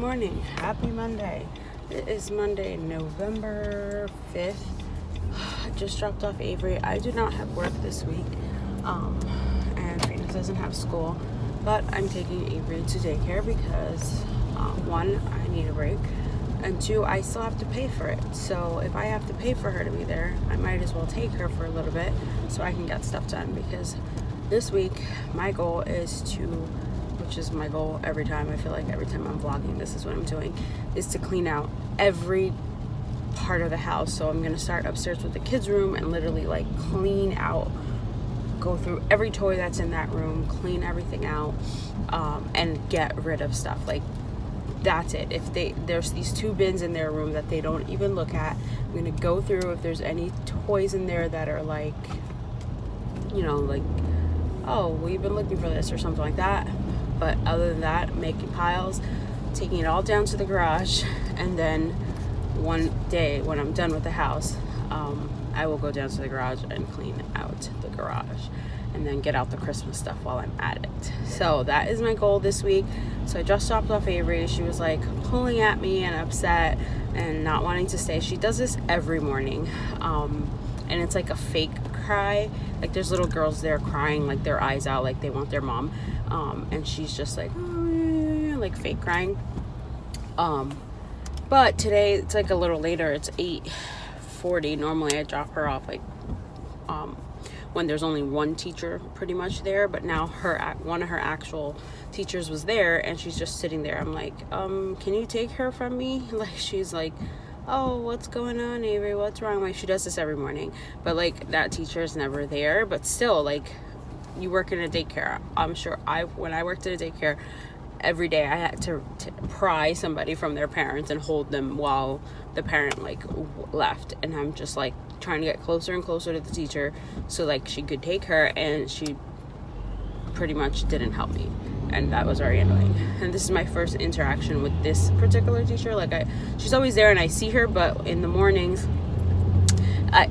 morning. Happy Monday. It is Monday, November 5th. I just dropped off Avery. I do not have work this week. And Phoenix doesn't have school. But I'm taking Avery to daycare because, one, I need a break. And two, I still have to pay for it. So if I have to pay for her to be there, I might as well take her for a little bit so I can get stuff done. Because this week, my goal is which is my goal every time. I feel like every time I'm vlogging, this is what I'm doing, is to clean out every part of the house. So I'm gonna start upstairs with the kids' room and literally like clean out, go through every toy that's in that room, clean everything out, and get rid of stuff. Like, that's it. If there's these 2 bins in their room that they don't even look at, I'm gonna go through if there's any toys in there that are like, like, oh, we've been looking for this or something like that. But other than that, making piles, taking it all down to the garage, and then one day when I'm done with the house, I will go down to the garage and clean out the garage and then get out the Christmas stuff while I'm at it. So that is my goal this week. So I just dropped off Avery. She was like pulling at me and upset and not wanting to stay. She does this every morning. And it's like a fake cry. Like, there's little girls there crying like their eyes out, like they want their mom. And she's just like, like fake crying. But today it's like a little later. It's 8:40. Normally I drop her off like when there's only one teacher pretty much there, but now one of her actual teachers was there and she's just sitting there. I'm like, can you take her from me? Like, she's like, oh, what's going on, Avery? What's wrong? Like, she does this every morning, but like that teacher is never there. But still, like, you work in a daycare. I'm sure when I worked at a daycare, every day I had to pry somebody from their parents and hold them while the parent like left. And I'm just like trying to get closer and closer to the teacher so like she could take her, and she pretty much didn't help me. And that was very annoying. And this is my first interaction with this particular teacher. Like, she's always there and I see her, but in the mornings,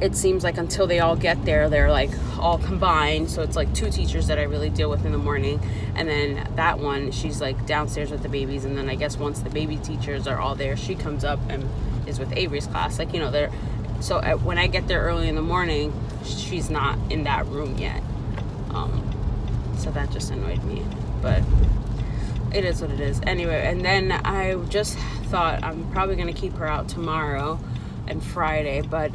it seems like until they all get there, they're like all combined. So it's like 2 teachers that I really deal with in the morning. And then that one, she's like downstairs with the babies. And then I guess once the baby teachers are all there, she comes up and is with Avery's class. Like, they're, so when I get there early in the morning, she's not in that room yet. So that just annoyed me. But it is what it is. Anyway, and then I just thought I'm probably going to keep her out tomorrow and Friday, but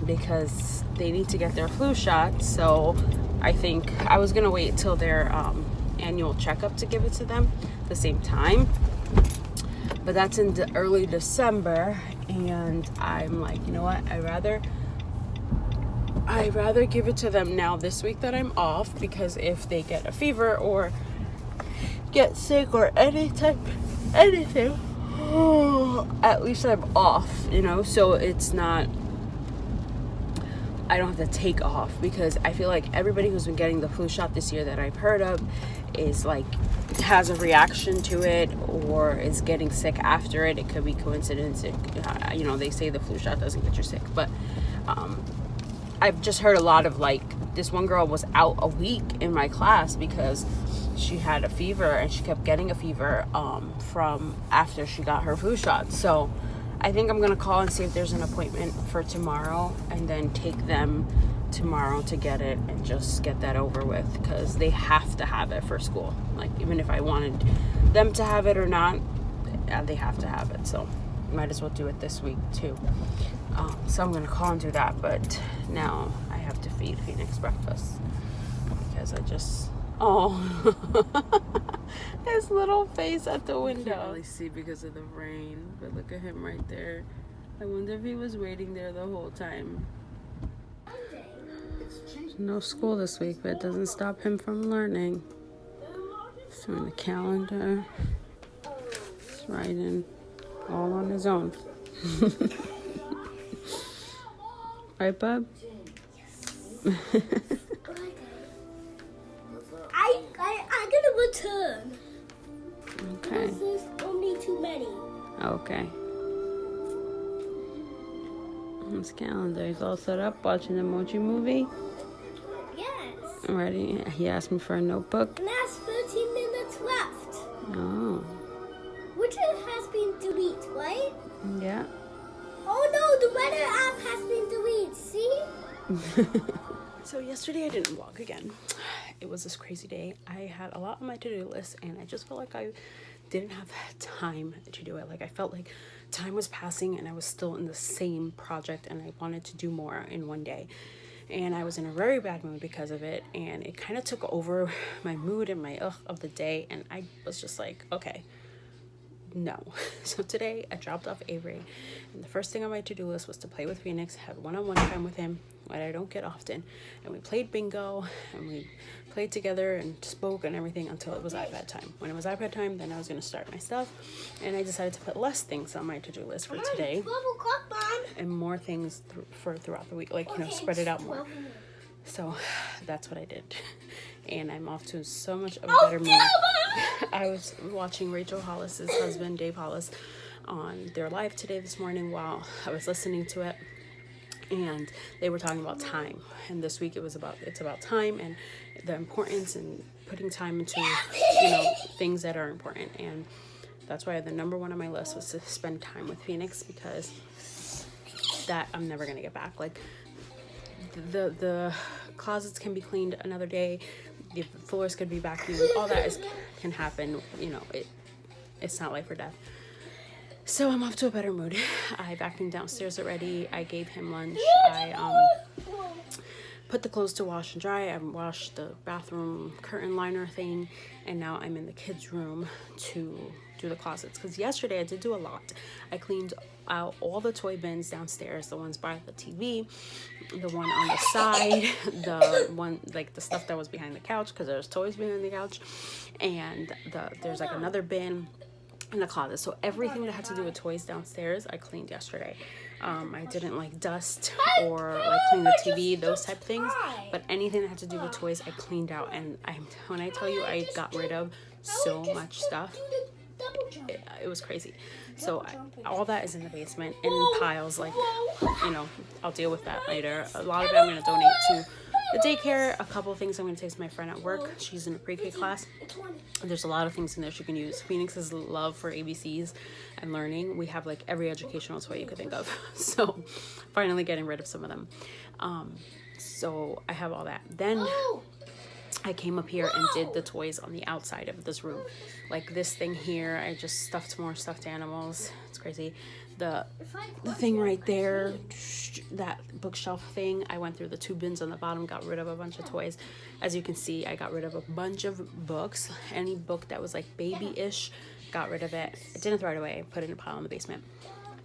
because they need to get their flu shot. So I think I was going to wait till their annual checkup to give it to them at the same time. But that's in early December, and I'm like, you know what? I'd rather give it to them now this week that I'm off, because if they get a fever or get sick or anything, at least I'm off, so it's not, I don't have to take off, because I feel like everybody who's been getting the flu shot this year that I've heard of is like, has a reaction to it or is getting sick after it. It could be coincidence. They say the flu shot doesn't get you sick, but I've just heard a lot of, like, this one girl was out a week in my class because she had a fever and she kept getting a fever from after she got her flu shot. So I think I'm going to call and see if there's an appointment for tomorrow, and then take them tomorrow to get it and just get that over with, because they have to have it for school. Like, even if I wanted them to have it or not, they have to have it. So might as well do it this week too. So I'm going to call and do that. But now I have to feed Phoenix breakfast because his little face at the window. I can't really see because of the rain, but look at him right there. I wonder if he was waiting there the whole time. No school this week, but it doesn't stop him from learning. He's doing the calendar. He's writing all on his own. Right, bub? I'm gonna return. Okay. Because there's only too many. Okay. His calendar. He's all set up watching the Mochi movie. Yes. Ready? He asked me for a notebook. And that's 13 minutes left. Oh. We're temperature has been deleted, right? Yeah. Oh no, the weather app has been deleted. See? So yesterday I didn't vlog again. It was this crazy day. I had a lot on my to-do list and I just felt like I didn't have time to do it. Like I felt like time was passing and I was still in the same project and I wanted to do more in one day. And I was in a very bad mood because of it, and it kind of took over my mood and my of the day, and I was just like, okay, no. So today I dropped off Avery and the first thing on my to-do list was to play with Phoenix, have one-on-one time with him, what I don't get often, and we played bingo and we played together and spoke and everything until it was iPad time. When it was iPad time, then I was going to start my stuff, and I decided to put less things on my to-do list for today 12 o'clock, Mom. and more things throughout the week, like, you know, spread it out more. So that's what I did, and I'm off to so much of a better mood. I was watching Rachel Hollis's husband, Dave Hollis, on their live today this morning while I was listening to it, and they were talking about time. And this week it's about time and the importance and putting time into, you know, things that are important. And that's why the number one on my list was to spend time with Phoenix, because that I'm never gonna get back. Like the closets can be cleaned another day, the floors could be vacuumed, all that can happen, you know, it's not life or death. So I'm off to a better mood. I vacuumed downstairs already, I gave him lunch, I put the clothes to wash and dry, I washed the bathroom curtain liner thing, and now I'm in the kids' room to do the closets, because yesterday I did do a lot. I cleaned out all the toy bins downstairs, the ones by the TV, the one on the side, the one, like the stuff that was behind the couch, because there's toys behind the couch, and there's like another bin in the closet. So everything that had to do with toys downstairs I cleaned yesterday. I didn't like dust or like clean the TV, those type of things, but anything that had to do with toys I cleaned out. And when I tell you I got rid of so much stuff, it was crazy. So all that is in the basement in piles, like, you know, I'll deal with that later. A lot of it I'm going to donate to the daycare. A couple of things I'm going to take to my friend at work. She's in a pre-K class. There's a lot of things in there she can use. Phoenix's love for ABCs and learning. We have like every educational toy you could think of. So finally getting rid of some of them. So I have all that. Then I came up here and did the toys on the outside of this room. Like this thing here, I just stuffed more stuffed animals. It's crazy. The thing right there, that bookshelf thing, I went through the 2 bins on the bottom, got rid of a bunch of toys. As you can see, I got rid of a bunch of books. Any book that was like baby-ish, got rid of it. I didn't throw it away. I put it in a pile in the basement.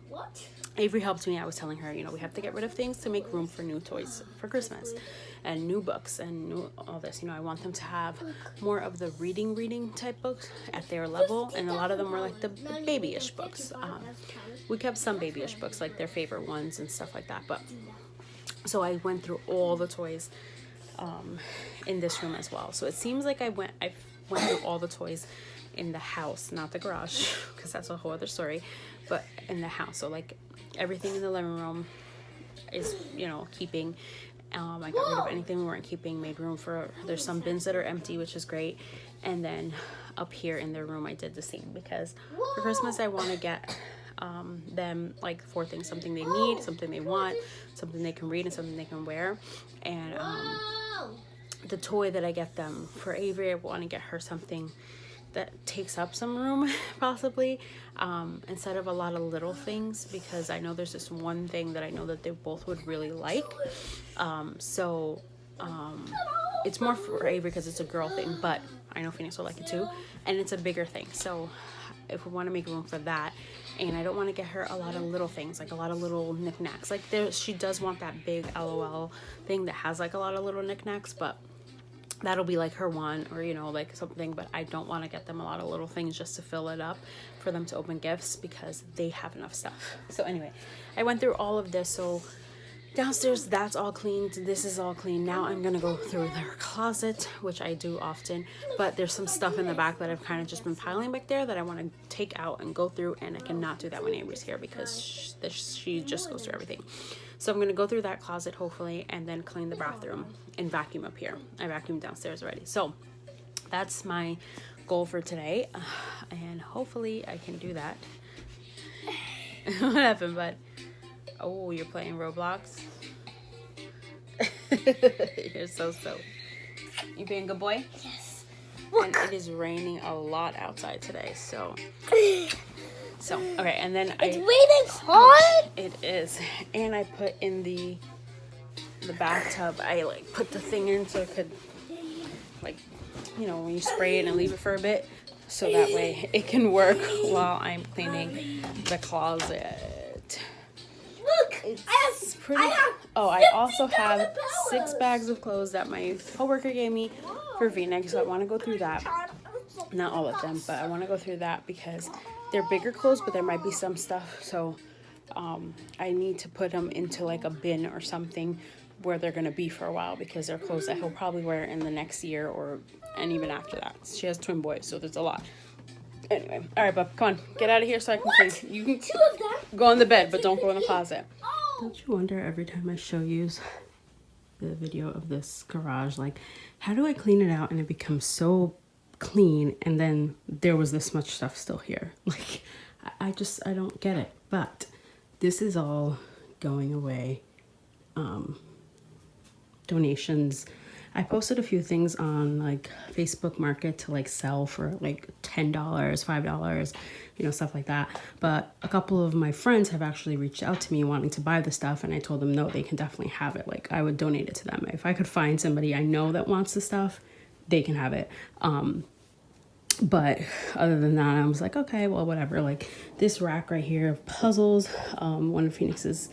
What? Avery helped me. I was telling her, you know, we have to get rid of things to make room for new toys for Christmas and new books and new all this. You know, I want them to have more of the reading type books at their level, and a lot of them were like the babyish books. We kept some babyish books, like their favorite ones and stuff like that. But so I went through all the toys in this room as well. So it seems like I went through all the toys in the house, not the garage, because that's a whole other story, but in the house. So like everything in the living room is, you know, keeping. I got rid of anything we weren't keeping, made room for, there's some bins that are empty, which is great. And then up here in their room I did the same, because for Christmas I want to get them like 4 things: something they need, something they want, something they can read, and something they can wear. And the toy that I get them for Avery, I want to get her something that takes up some room, possibly, instead of a lot of little things, because I know there's this one thing that I know that they both would really like. It's more for Avery because it's a girl thing, but I know Phoenix will like it too, and it's a bigger thing. So if we want to make room for that, and I don't want to get her a lot of little things, like a lot of little knickknacks. Like she does want that big LOL thing that has like a lot of little knickknacks, but that'll be like her one, or, you know, like something. But I don't want to get them a lot of little things just to fill it up for them to open gifts, because they have enough stuff. So anyway, I went through all of this. So downstairs, that's all cleaned. This is all clean. Now I'm gonna go through their closet, which I do often, but there's some stuff in the back that I've kind of just been piling back there that I want to take out and go through, and I cannot do that when Avery's here, because she just goes through everything. So I'm gonna go through that closet hopefully, and then clean the bathroom and vacuum up here. I vacuumed downstairs already. So that's my goal for today, and hopefully I can do that. What happened, bud? Oh, you're playing Roblox? You're so. You being a good boy? Yes. And it is raining a lot outside today, so okay, and then It's raining hard. It is, and I put in the bathtub. I like put the thing in so it could, like, you know, when you spray it and leave it for a bit, so that way it can work while I'm cleaning the closet. Look, It's pretty. Oh, I also have 6 bags of clothes that my coworker gave me for Phoenix, so I want to go through that. Not all of them, but I want to go through that because they're bigger clothes, but there might be some stuff. So I need to put them into like a bin or something where they're going to be for a while, because they're clothes that he'll probably wear in the next year and even after that. She has twin boys, so there's a lot. Anyway, all right, bub, come on, get out of here so I can clean. You can 2 of them. go in the bed, but don't go in the closet. Oh. Don't you wonder every time I show you the video of this garage, like, how do I clean it out and it becomes so clean, and then there was this much stuff still here? Like, I don't get it. But this is all going away. Donations. I posted a few things on like Facebook Market to like sell for like $10, $5, you know, stuff like that. But a couple of my friends have actually reached out to me wanting to buy the stuff, and I told them no, they can definitely have it. Like, I would donate it to them. If I could find somebody I know that wants the stuff, they can have it. But other than that, I was like, okay, well, whatever. Like, this rack right here of puzzles, one of Phoenix's,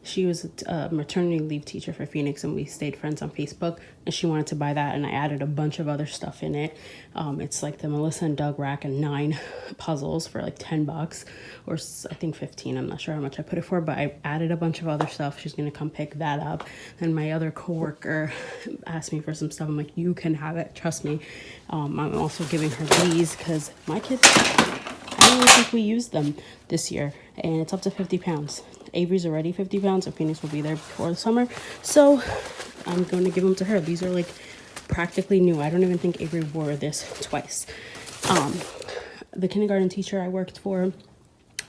she was a maternity leave teacher for Phoenix, and we stayed friends on Facebook, and she wanted to buy that, and I added a bunch of other stuff in it. It's like the Melissa and Doug rack and 9 puzzles for like $10, or I think 15. I'm not sure how much I put it for, but I added a bunch of other stuff. She's gonna come pick that up. And my other coworker asked me for some stuff. I'm like, you can have it, trust me. I'm also giving her these because my kids, I don't really think we used them this year, and it's up to 50 pounds. Avery's already 50 pounds, and Phoenix will be there before the summer. So I'm going to give them to her. These are like practically new. I don't even think Avery wore this twice. The kindergarten teacher I worked for,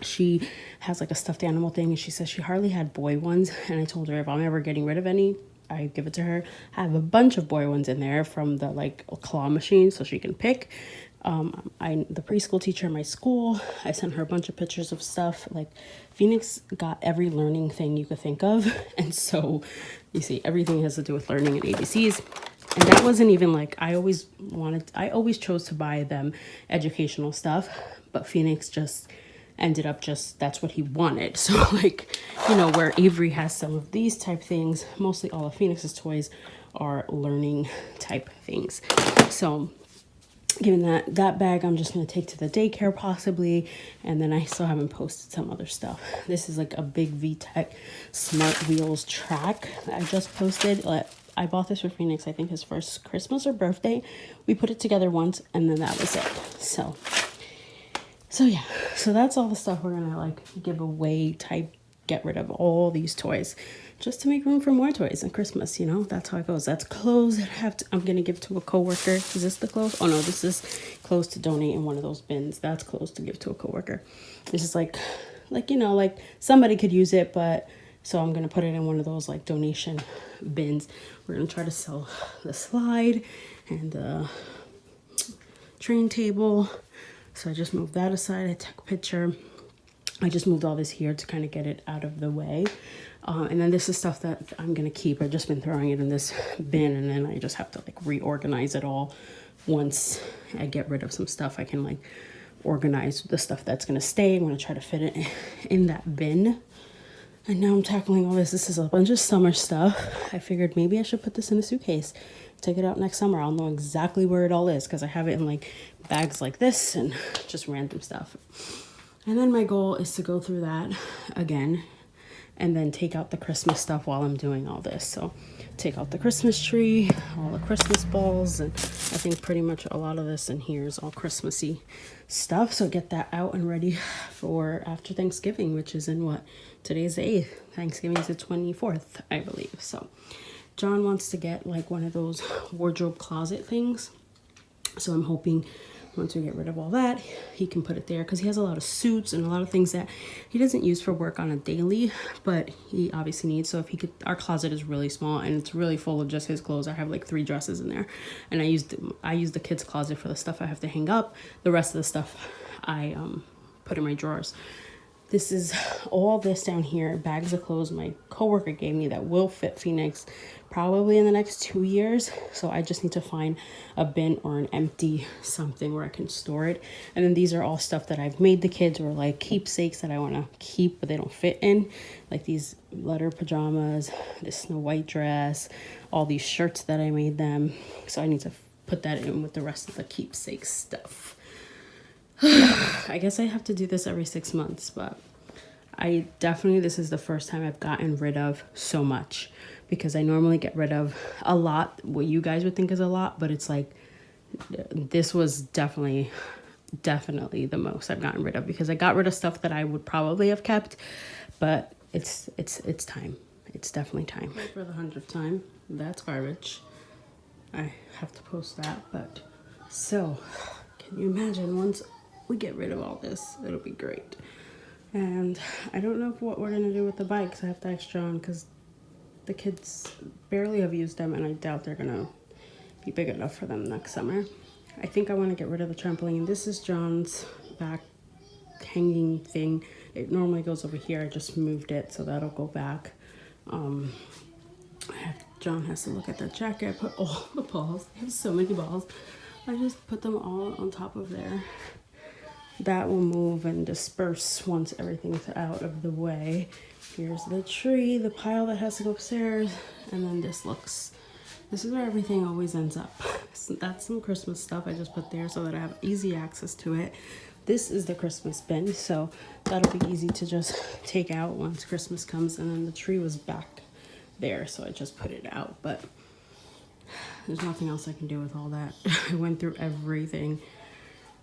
she has like a stuffed animal thing, and she says she hardly had boy ones. And I told her if I'm ever getting rid of any, I give it to her. I have a bunch of boy ones in there from the like claw machine, so she can pick. The preschool teacher in my school, I sent her a bunch of pictures of stuff. Like, Phoenix got every learning thing you could think of, and so you see, everything has to do with learning and ABCs. And that wasn't even like, I always chose to buy them educational stuff, but Phoenix just ended up that's what he wanted. So like, you know, where Avery has some of these type things, mostly all of Phoenix's toys are learning type things. So given that bag, I'm just going to take to the daycare possibly, and then I still haven't posted some other stuff. This is like a big VTech Smart Wheels track that I just posted. I bought this for Phoenix, I think his first Christmas or birthday. We put it together once, and then that was it. So yeah, so that's all the stuff we're gonna like give away, get rid of all these toys just to make room for more toys and Christmas, you know. That's how it goes. That's clothes that I'm gonna give to a coworker. Is this the clothes? Oh no, this is clothes to donate in one of those bins. That's clothes to give to a coworker. This is like you know, like somebody could use it, but so I'm gonna put it in one of those like donation bins. We're gonna try to sell the slide and the train table. So I just moved that aside. I took a picture. I just moved all this here to kind of get it out of the way. And then this is stuff that I'm going to keep. I've just been throwing it in this bin, and then I just have to like reorganize it all. Once I get rid of some stuff, I can like organize the stuff that's going to stay. I'm going to try to fit it in that bin. And now I'm tackling all this. This is a bunch of summer stuff. I figured maybe I should put this in a suitcase. Take it out next summer. I'll know exactly where it all is because I have it in like bags like this and just random stuff. And then my goal is to go through that again and then take out the Christmas stuff while I'm doing all this. So take out the Christmas tree, all the Christmas balls, and I think pretty much a lot of this in here is all Christmassy stuff. So get that out and ready for after Thanksgiving, which is in what? Today's the 8th. Thanksgiving is the 24th, I believe. So John wants to get like one of those wardrobe closet things. So I'm hoping once we get rid of all that, he can put it there because he has a lot of suits and a lot of things that he doesn't use for work on a daily, but he obviously needs. So if he could, our closet is really small and it's really full of just his clothes. I have like 3 dresses in there, and I use the kids' closet for the stuff I have to hang up. The rest of the stuff I put in my drawers. This is all this down here, bags of clothes my coworker gave me that will fit Phoenix probably in the next 2 years. So I just need to find a bin or an empty something where I can store it. And then these are all stuff that I've made the kids, or like keepsakes that I want to keep but they don't fit in. Like these letter pajamas, this Snow White dress, all these shirts that I made them. So I need to put that in with the rest of the keepsake stuff. I guess I have to do this every 6 months, but this is the first time I've gotten rid of so much, because I normally get rid of a lot, what you guys would think is a lot, but it's like, this was definitely the most I've gotten rid of, because I got rid of stuff that I would probably have kept, but it's time. It's definitely time. For the 100th time, that's garbage. I have to post that, but so can you imagine once we get rid of all this, it'll be great. And I don't know what we're gonna do with the bikes. I have to ask John, because the kids barely have used them, and I doubt they're gonna be big enough for them next summer. I think I want to get rid of the trampoline. This is John's back hanging thing. It normally goes over here. I just moved it, so that'll go back. John has to look at that jacket. I put all the balls. I have so many balls. I just put them all on top of there. That will move and disperse once everything's out of the way. Here's the tree, the pile that has to go upstairs, and then this is where everything always ends up. So that's some Christmas stuff I just put there so that I have easy access to it. This is the Christmas bin, so that'll be easy to just take out once Christmas comes. And then the tree was back there, so I just put it out, but there's nothing else I can do with all that. I went through everything.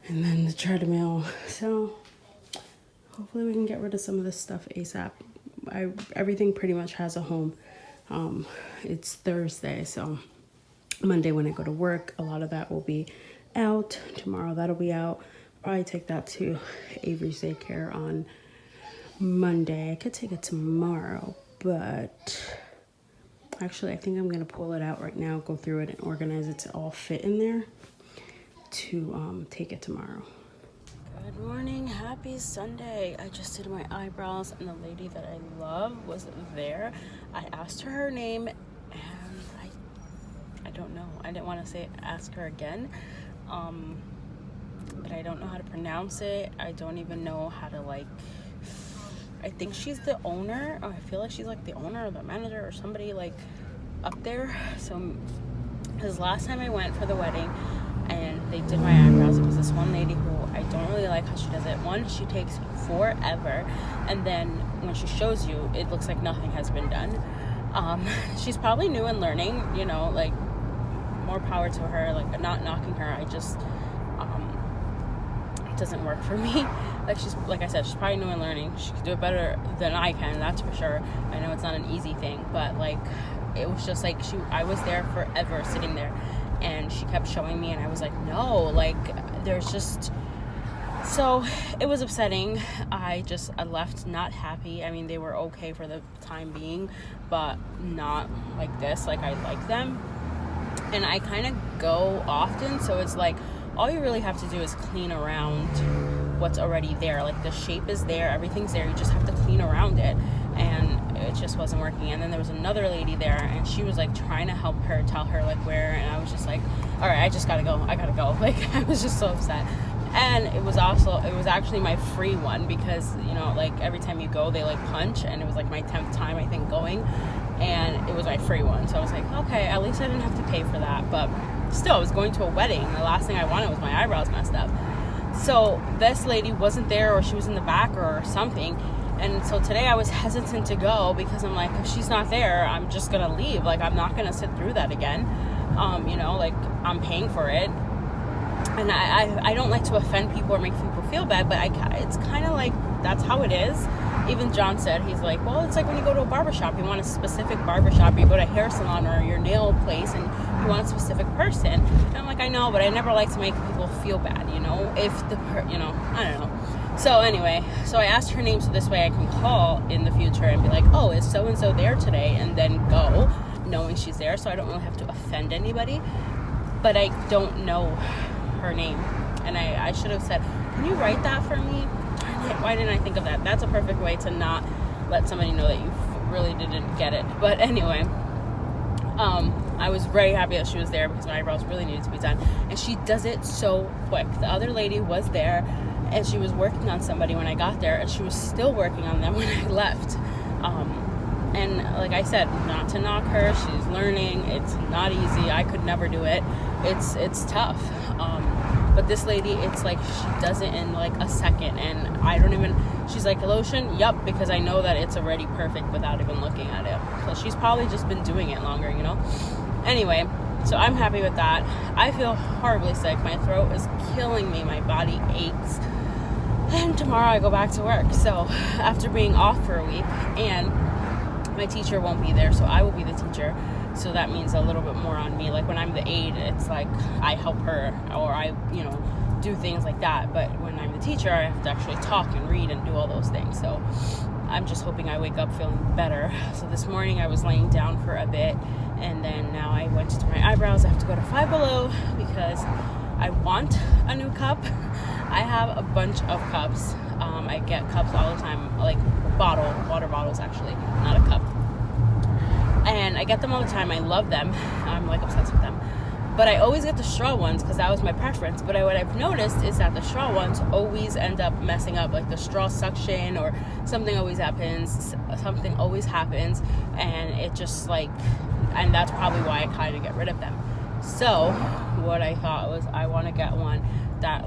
And then the treadmill. So hopefully we can get rid of some of this stuff ASAP. Everything pretty much has a home. It's Thursday, so Monday when I go to work, a lot of that will be out. Tomorrow that'll be out. Probably take that to Avery's daycare on Monday. I could take it tomorrow, but actually I think I'm gonna pull it out right now, go through it and organize it to all fit in there to take it tomorrow. Good morning, happy Sunday. I just did my eyebrows and the lady that I love was there. I asked her name and I don't know. I didn't want to ask her again, but I don't know how to pronounce it. I don't even know how to I think she's the owner, or I feel like she's like the owner or the manager or somebody like up there. So because last time I went for the wedding and they did my eyebrows, it was this one lady who I don't really like how she does it. One, she takes forever, and then when she shows you, it looks like nothing has been done. She's probably new and learning, you know, like more power to her, like not knocking her. I just it doesn't work for me. Like I said, she's probably new and learning. She could do it better than I can, that's for sure. I know it's not an easy thing, but like it was just like I was there forever sitting there, and she kept showing me, and I was like, no, like there's just, so it was upsetting. I left not happy. I mean, they were okay for the time being, but not like this. Like I like them, and I kind of go often, so it's like all you really have to do is clean around what's already there. Like the shape is there, everything's there, you just have to clean around it, and it just wasn't working. And then there was another lady there, and she was like trying to help her, tell her like where, and I was just like, all right, I gotta go. Like I was just so upset. And it was actually my free one, because you know, like every time you go they like punch, and it was like my 10th time I think going, and it was my free one. So I was like, okay, at least I didn't have to pay for that. But still, I was going to a wedding. The last thing I wanted was my eyebrows messed up. So this lady wasn't there, or she was in the back or something. And so today I was hesitant to go, because I'm like, if she's not there, I'm just gonna leave. Like I'm not gonna sit through that again. You know, like I'm paying for it. And I don't like to offend people or make people feel bad, but it's kind of like that's how it is. Even John said, he's like, well, it's like when you go to a barbershop, you want a specific barbershop, you go to a hair salon or your nail place, and you want a specific person. And I'm like, I know, but I never like to make people feel bad, you know, if the I don't know. So anyway, so I asked her name so this way I can call in the future and be like, oh, is so and so there today, and then go knowing she's there, so I don't really have to offend anybody. But I don't know her name, and I should have said, can you write that for me? Why didn't I think of that? That's a perfect way to not let somebody know that you really didn't get it. But anyway, I was very happy that she was there because my eyebrows really needed to be done, and she does it so quick. The other lady was there and she was working on somebody when I got there, and she was still working on them when I left. And like I said, not to knock her, she's learning. It's not easy. I could never do it. It's tough. But this lady, it's like she does it in like a second, and I don't even, she's like, lotion? Yup, because I know that it's already perfect without even looking at it. So she's probably just been doing it longer, you know? Anyway, so I'm happy with that. I feel horribly sick. My throat is killing me. My body aches. And tomorrow I go back to work. So after being off for a week, and my teacher won't be there, so I will be the teacher. So that means a little bit more on me. Like when I'm the aide, it's like I help her, or I, do things like that. But when I'm the teacher, I have to actually talk and read and do all those things. So I'm just hoping I wake up feeling better. So this morning I was laying down for a bit, and then now I went to do my eyebrows. I have to go to Five Below because I want a new cup. I have a bunch of cups. I get cups all the time, like water bottles actually, not a cup. And I get them all the time. I love them. I'm like obsessed with them. But I always get the straw ones because that was my preference. But what I've noticed is that the straw ones always end up messing up, like the straw suction or something always happens. And it just and that's probably why I kind of get rid of them. So what I thought was I want to get one that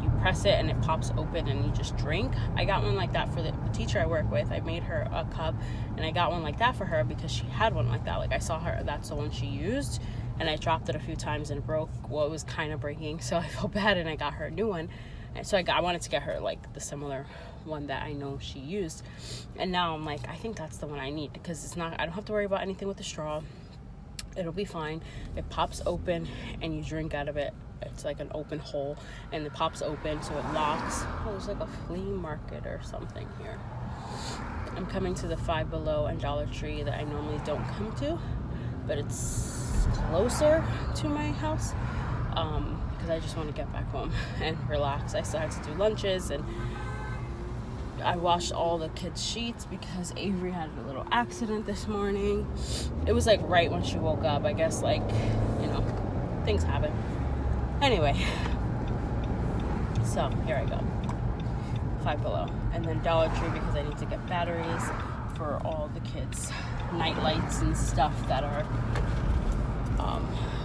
you press it and it pops open and you just drink. I got one like that for the teacher I work with. I made her a cup, and I got one like that for her because she had one like that. Like I saw her, that's the one she used, and I dropped it a few times and it broke. Well, it was kind of breaking, so I felt bad, and I got her a new one. And so I wanted to get her like the similar one that I know she used. And now I'm like, I think that's the one I need because I don't have to worry about anything with the straw. It'll be fine. It pops open and you drink out of it. It's like an open hole, and it pops open so it locks. Oh, there's like a flea market or something here. I'm coming to the Five Below and Dollar Tree that I normally don't come to, but it's closer to my house because I just want to get back home and relax. I still have to do lunches, and I washed all the kids' sheets because Avery had a little accident this morning. It was like right when she woke up. I guess things happen. Anyway, so here I go. Five Below. And then Dollar Tree because I need to get batteries for all the kids' night lights and stuff that are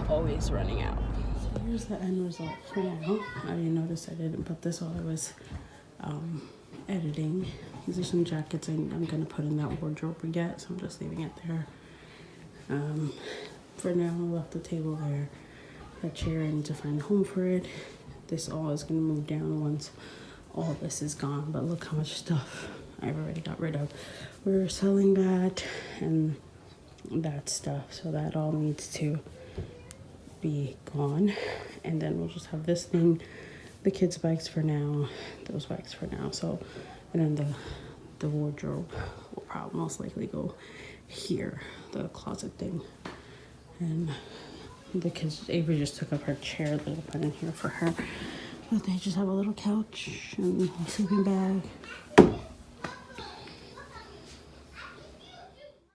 always running out. So here's the end result for now. I didn't notice I didn't put this while I was editing. These are some jackets I'm going to put in that wardrobe we get, so I'm just leaving it there. For now, I left the table there. That chair, I need to find a home for it. This all is going to move down once all this is gone, but look how much stuff I've already got rid of. We're selling that and that stuff, so that all needs to be gone. And then we'll just have this thing, the kids' bikes for now, those bikes for now. So, and then the wardrobe will probably most likely go here, the closet thing. And the kids, Avery just took up her chair that I put in here for her. But they just have a little couch and a sleeping bag